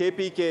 KPK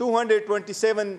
227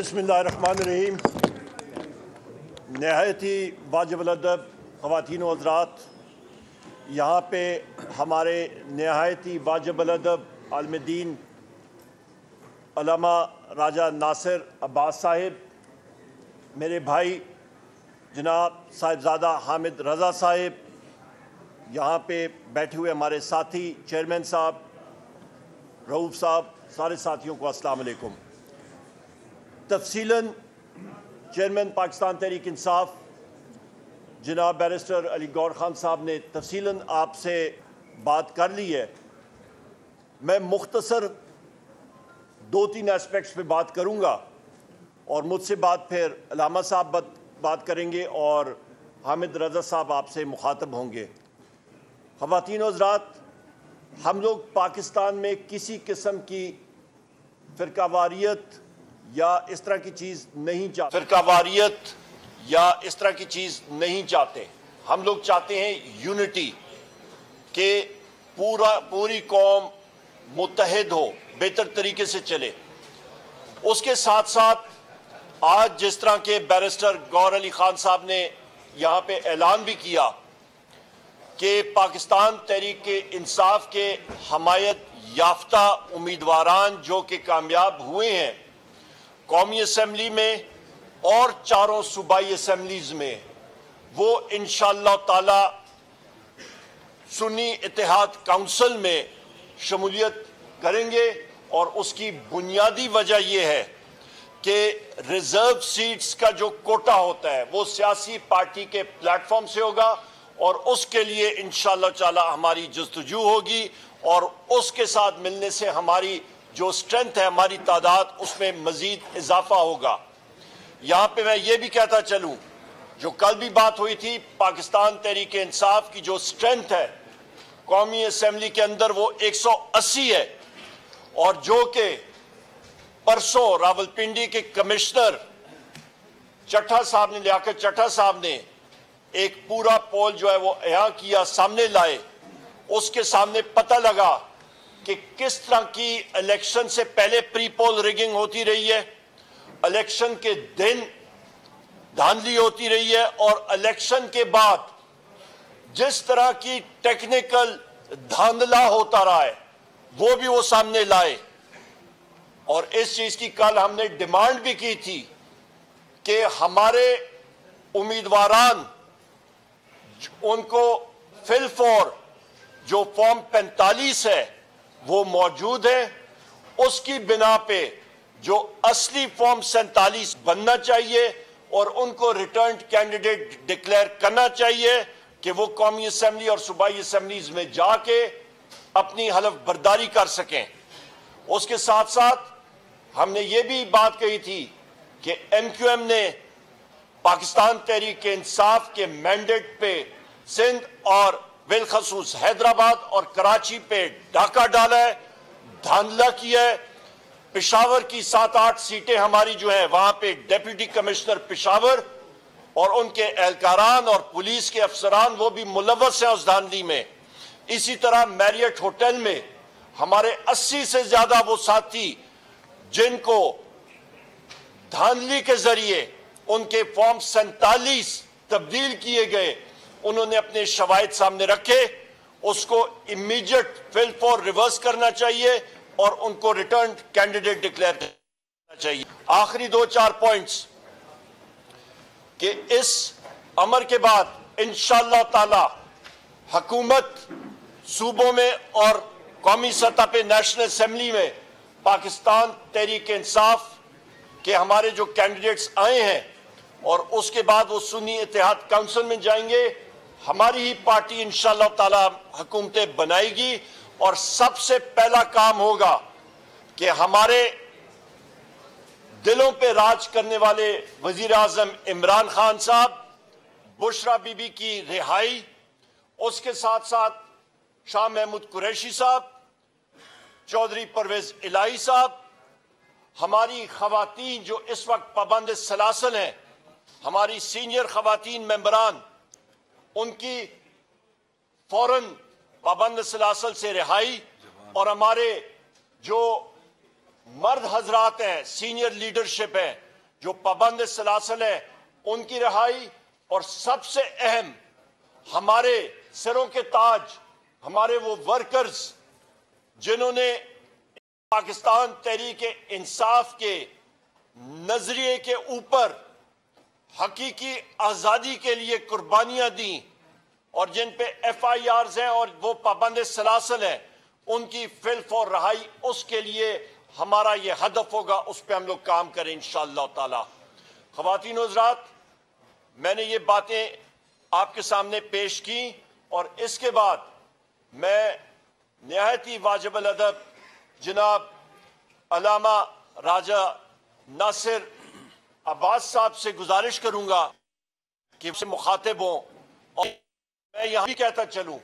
بسم اللہ الرحمن الرحیم. نہایت ہی واجب الادب خواتین و حضرات، یہاں پہ ہمارے نہایت ہی واجب الادب عالم دین علامہ راجہ ناصر عباس صاحب، میرے بھائی جناب صاحبزادہ حامد رضا صاحب، یہاں پہ بیٹھے ہوئے ہمارے ساتھی چیئرمین صاحب رؤوف صاحب، سارے ساتھیوں کو السلام علیکم. تفصیلاً چیئرمین پاکستان تحریک انصاف جناب بیرسٹر علی گور خان صاحب نے تفصیلاً آپ سے بات کر لی ہے. میں مختصر 2-3 ایسپیکٹس پہ بات کروں گا اور مجھ سے بعد پھر علامہ صاحب بات کریں گے اور حامد رضا صاحب آپ سے مخاطب ہوں گے. خواتین و حضرات، ہم لوگ پاکستان میں کسی قسم کی فرقہ واریت یا اس طرح کی چیز نہیں چاہتے. ہم لوگ چاہتے ہیں یونٹی، کہ پوری قوم متحد ہو، بہتر طریقے سے چلے. اس کے ساتھ ساتھ آج جس طرح کے بیرسٹر گور علی خان صاحب نے یہاں پہ اعلان بھی کیا کہ پاکستان تحریک انصاف کے حمایت یافتہ امیدواران جو کہ کامیاب ہوئے ہیں قومی اسمبلی میں اور 4 صوبائی اسمبلیز میں، وہ انشاءاللہ تعالی سنی اتحاد کونسل میں شمولیت کریں گے. اور اس کی بنیادی وجہ یہ ہے کہ ریزرو سیٹس کا جو کوٹا ہوتا ہے وہ سیاسی پارٹی کے پلیٹ فارم سے ہوگا، اور اس کے لیے انشاءاللہ تعالی ہماری جستجو ہوگی، اور اس کے ساتھ ملنے سے ہماری جو سٹرینتھ ہے، ہماری تعداد، اس میں مزید اضافہ ہوگا. یہاں پہ میں یہ بھی کہتا چلوں، جو کل بھی بات ہوئی تھی، پاکستان تحریک انصاف کی جو سٹرینتھ ہے قومی اسمبلی کے اندر وہ 180 ہے، اور جو کہ پرسوں راولپنڈی کے کمشنر چٹھا صاحب نے، لیاقت چٹھا صاحب نے ایک پورا پول جو ہے وہ احاطہ کیا، سامنے لائے. اس کے سامنے پتہ لگا کہ کس طرح کی الیکشن سے پہلے پری پول ریگنگ ہوتی رہی ہے، الیکشن کے دن دھاندلی ہوتی رہی ہے، اور الیکشن کے بعد جس طرح کی ٹیکنیکل دھاندلا ہوتا رہا ہے وہ بھی وہ سامنے لائے. اور اس چیز کی کل ہم نے ڈیمانڈ بھی کی تھی کہ ہمارے امیدواران ان کو فل فور جو فارم 45 ہے وہ موجود ہے، اس کی بنا پہ جو اصلی فارم 47 بننا چاہیے اور ان کو ریٹرنڈ کینڈیڈیٹ ڈکلیئر کرنا چاہیے کہ وہ قومی اسمبلی اور صوبائی اسمبلیز میں جا کے اپنی حلف برداری کر سکیں. اس کے ساتھ ساتھ ہم نے یہ بھی بات کہی تھی کہ ایم کیو ایم نے پاکستان تحریک انصاف کے مینڈیٹ پہ سندھ اور بالخصوص حیدرآباد اور کراچی پہ ڈاکہ ڈالا ہے، دھاندلا کیا ہے. پشاور کی 7-8 سیٹیں ہماری جو ہیں وہاں پہ ڈیپٹی کمشنر پشاور اور ان کے اہلکاران اور پولیس کے افسران وہ بھی ملوث ہیں اس دھاندلی میں. اسی طرح میریٹ ہوٹل میں ہمارے 80 سے زیادہ وہ ساتھی جن کو دھاندلی کے ذریعے ان کے فارم 47 تبدیل کیے گئے، انہوں نے اپنے شواہد سامنے رکھے. اس کو امیجیٹ فل فور ریورس کرنا چاہیے اور ان کو ریٹرن کینڈیڈیٹ ڈکلیئر کرنا چاہیے. آخری 2-4 پوائنٹس کہ اس امر کے بعد انشاءاللہ تعالی حکومت صوبوں میں اور قومی سطح پہ نیشنل اسمبلی میں پاکستان تحریک انصاف کے ہمارے جو کینڈیڈیٹس آئے ہیں اور اس کے بعد وہ سنی اتحاد کونسل میں جائیں گے، ہماری ہی پارٹی انشاءاللہ تعالی حکومتیں بنائے گی. اور سب سے پہلا کام ہوگا کہ ہمارے دلوں پہ راج کرنے والے وزیر اعظم عمران خان صاحب، بشرا بی بی کی رہائی، اس کے ساتھ ساتھ شاہ محمود قریشی صاحب، چودھری پرویز الہی صاحب، ہماری خواتین جو اس وقت پابند سلاسل ہیں، ہماری سینئر خواتین ممبران، ان کی فوراً پابند سلاسل سے رہائی، اور ہمارے جو مرد حضرات ہیں، سینئر لیڈرشپ ہیں، جو پابند سلاسل ہے ان کی رہائی، اور سب سے اہم ہمارے سروں کے تاج، ہمارے وہ ورکرز جنہوں نے پاکستان تحریک انصاف کے نظریے کے اوپر حقیقی آزادی کے لیے قربانیاں دیں، اور جن پہ FIRs ہیں اور وہ پابند سلاسل ہیں، ان کی فلف اور رہائی، اس کے لیے ہمارا یہ ہدف ہوگا، اس پہ ہم لوگ کام کریں انشاءاللہ تعالی۔ خواتین و حضرات، میں نے یہ باتیں آپ کے سامنے پیش کی، اور اس کے بعد میں نہایت ہی واجب الادب جناب علامہ راجہ ناصر عباس صاحب سے گزارش کروں گا کہ اسے مخاطب ہوں، اور میں یہاں بھی کہتا چلوں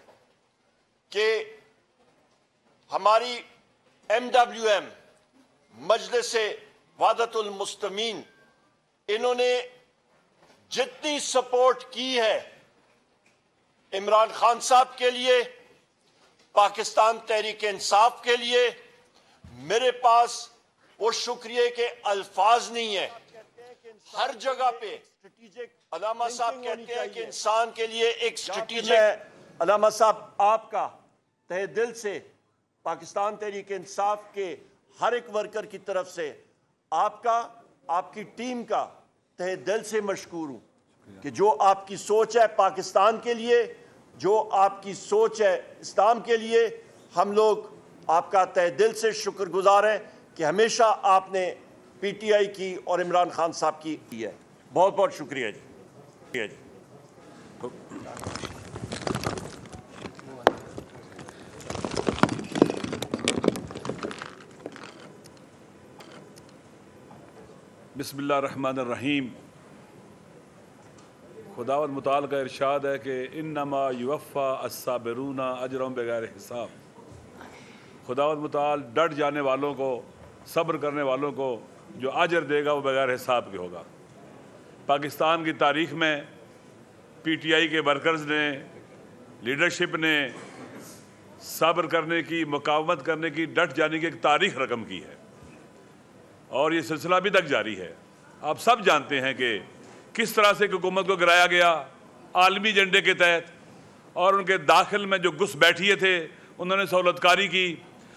کہ ہماری MWM مجلس وحدت المسلمین، انہوں نے جتنی سپورٹ کی ہے عمران خان صاحب کے لیے، پاکستان تحریک انصاف کے لیے، میرے پاس وہ شکریہ کے الفاظ نہیں ہیں۔ ہر جگہ پہ علامہ صاحب کہتے ہیں کہ انسان کے لیے ایک اسٹریٹجک، علامہ صاحب آپ کا تہ دل سے پاکستان تحریک انصاف کے ہر ایک ورکر کی طرف سے آپ کا، آپ کی ٹیم کا تہ دل سے مشکور ہوں کہ جو آپ کی سوچ ہے پاکستان کے لیے، جو آپ کی سوچ ہے اسلام کے لیے، ہم لوگ آپ کا تہ دل سے شکر گزار ہیں کہ ہمیشہ آپ نے PTI کی اور عمران خان صاحب کی ہے۔ بہت بہت شکریہ جی۔ بسم اللہ الرحمن الرحیم۔ خداوند متعال کا ارشاد ہے کہ انما یوفا الصابرون اجرهم بغیر حساب۔ خداوند متعال ڈٹ جانے والوں کو، صبر کرنے والوں کو جو اجر دے گا وہ بغیر حساب کے ہوگا۔ پاکستان کی تاریخ میں PTI کے ورکرز نے، لیڈرشپ نے صبر کرنے کی، مقاومت کرنے کی، ڈٹ جانے کی ایک تاریخ رقم کی ہے، اور یہ سلسلہ ابھی تک جاری ہے۔ آپ سب جانتے ہیں کہ کس طرح سے حکومت کو گرایا گیا عالمی ایجنڈے کے تحت، اور ان کے داخل میں جو گھس بیٹھیے تھے انہوں نے سہولت کاری کی،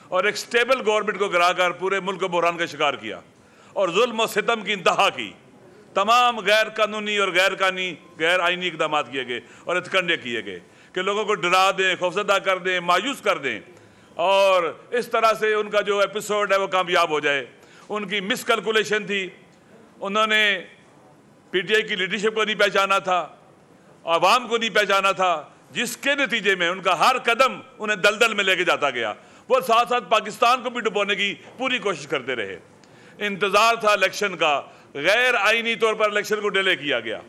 اور ایک سٹیبل گورنمنٹ کو گرا کر پورے ملک کو بحران کا شکار کیا، اور ظلم و ستم کی انتہا کی۔ تمام غیر قانونی اور غیر آئینی اقدامات کیے گئے اور ہتھکنڈے کیے گئے کہ لوگوں کو ڈرا دیں، خوفزدہ کر دیں، مایوس کر دیں، اور اس طرح سے ان کا جو ایپیسوڈ ہے وہ کامیاب ہو جائے۔ ان کی مس کیلکولیشن تھی، انہوں نے PTI کی لیڈرشپ کو نہیں پہچانا تھا، عوام کو نہیں پہچانا تھا، جس کے نتیجے میں ان کا ہر قدم انہیں دلدل میں لے کے جاتا گیا۔ وہ ساتھ ساتھ پاکستان کو بھی ڈبونے کی پوری کوشش کرتے رہے۔ انتظار تھا الیکشن کا، غیر آئینی طور پر الیکشن کو ڈیلے کیا گیا،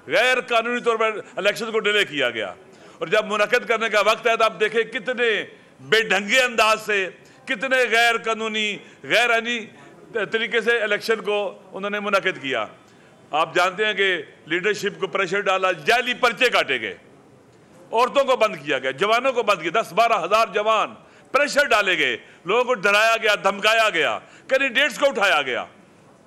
غیر قانونی طور پر الیکشن کو ڈیلے کیا گیا، اور جب منعقد کرنے کا وقت ہے تو آپ دیکھیں کتنے بے ڈھنگے انداز سے، کتنے غیر قانونی، غیر آئینی طریقے سے الیکشن کو انہوں نے منعقد کیا۔ آپ جانتے ہیں کہ لیڈرشپ کو پریشر ڈالا، جعلی پرچے کاٹے گئے، عورتوں کو بند کیا گیا، جوانوں کو بند کیا، 10-12 ہزار جوان پریشر ڈالے گئے، لوگوں کو ڈرایا گیا، دھمکایا گیا، کینڈیڈیٹس کو اٹھایا گیا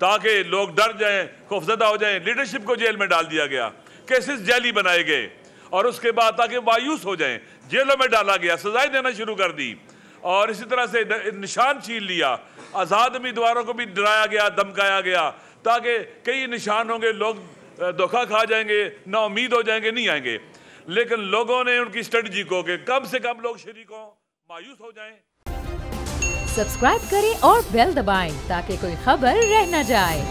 تاکہ لوگ ڈر جائیں، خوفزدہ ہو جائیں، لیڈرشپ کو جیل میں ڈال دیا گیا، کیسز جعلی بنائے گئے، اور اس کے بعد تاکہ مایوس ہو جائیں جیلوں میں ڈالا گیا، سزائیں دینا شروع کر دی، اور اسی طرح سے نشان چھین لیا، آزاد امیدواروں کو بھی ڈرایا گیا، دھمکایا گیا تاکہ کئی نشان ہوں گے، لوگ دھوکہ کھا جائیں گے، نا امید ہو جائیں گے، نہیں آئیں گے۔ لیکن لوگوں نے ان کی اسٹریٹجی کو کہ کم سے کم لوگ شریک ہوں، مایوس ہو جائیں۔ سبسکرائب کریں اور بیل دبائیں تاکہ کوئی خبر رہ نہ جائے۔